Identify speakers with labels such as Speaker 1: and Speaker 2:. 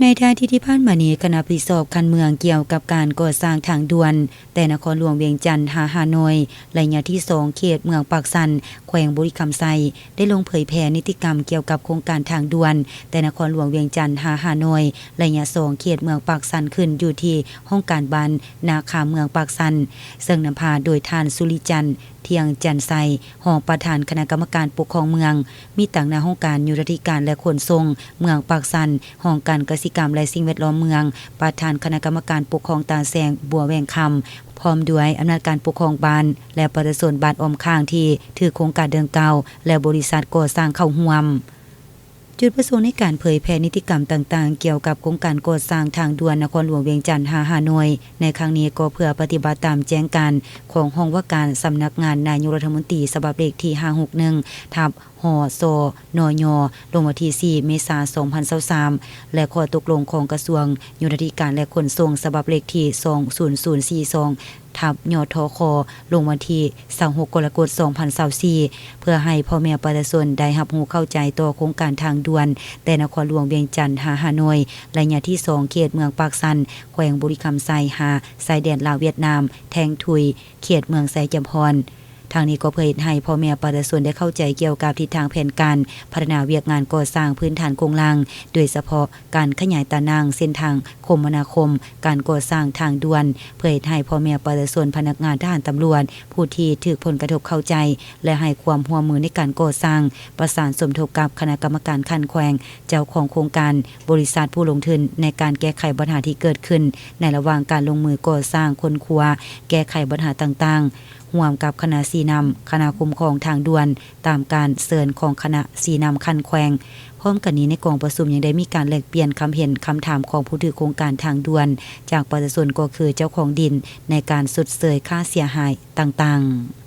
Speaker 1: ในทางที่ผ่านมานี้คณะผู้สอบการเมืองเกี่ยวกับการก่อสร้างทางด่วนแต่นครหลวงเวียงจันทน์ฮานอยระยะที่2เขตเมืองปากสันแขวงบุรีคำไซได้ลงเผยแพร่นิติกรรมเกี่ยวกับโครงการทางด่วนแต่นครหลวงเวียงจันทน์ฮานอยระยะ2เขตเมืองปากสันขึ้นอยู่ที่ห้องการบ้านนาคาเมืองปากสันซึ่งนำพาโดยท่านสุริจันทร์เทียงจันไซรองประธานคณะกรรมการปกครองเมืองมีต่างหน้าห้องการยุทธการและขนส่งเมืองปากสันห้องการกสิกรรมและสิ่งแวดล้อมเมืองประธานคณะกรรมการปกครองตาแสงบัวแวงคำพร้อมด้วยอำนาจการปกครองบ้านและประชาชนบ้านออมข้างที่ถือโครงการเดิมเก่าและบริษัทก่อสร้างเข้าร่วมจุดประสงค์ในการเผยแพร่นิติกรรมต่างๆเกี่ยวกับโครงการก่อสร้างทางด่วนนครหลวงเวียงจันทน์ฮานอยในครั้งนี้ก็เพื่อปฏิบัติตามแจ้งการของห้องว่าการสำนักงานนายกรัฐมนตรีฉบับเลขที่561ทับหสนยลงวันที่4เมษายน2023และข้อตกลงของกระทรวงยุทธการและขนส่งฉบับเลขที่20042ทับยทคลงวันที่26กรกฎาคม2024เพื่อให้พ่อแม่ประชาชนได้รับรู้เข้าใจต่อโครงการทางด่วนแต่นครหลวงเวียงจันทน์ฮานอยระยะที่2เขตเมืองปากสันแขวงบุรีคำไซชายแดนลาวเวียดนามแทงทุยเขตเมืองไซจำพรทางนี้ก็เผยให้พ่อแม่ประชาชนได้เข้าใจเกี่ยวกับทิศทางแผนการพัฒนาเวียกงานก่อสร้างพื้นฐานโครงสร้างโดยเฉพาะการขยายตานางเส้นทางคมนาคมการก่อสร้างทางด่วนเผยให้พ่อแม่ประชาชนพนักงานทหารตำรวจผู้ที่ถูกผลกระทบเข้าใจและให้ความร่วมมือในการก่อสร้างประสานสมทบกับคณะกรรมการขั้นแขวงเจ้าของโครงการบริษัทผู้ลงทุนในการแก้ไขปัญหาที่เกิดขึ้นในระหว่างการลงมือก่อสร้างค้นคว้าแก้ไขปัญหาต่างๆร่วมกับคณะสีนำคณะคุ้มครองทางด่วนตามการเสริญของคณะสีนำคันแขวงพร้อมกันนี้ในกองประชุมยังได้มีการแลกเปลี่ยนความเห็นคำถามของผู้ถือโครงการทางด่วนจากประชาชนก็คือเจ้าของดินในการชดเชยค่าเสียหายต่างๆ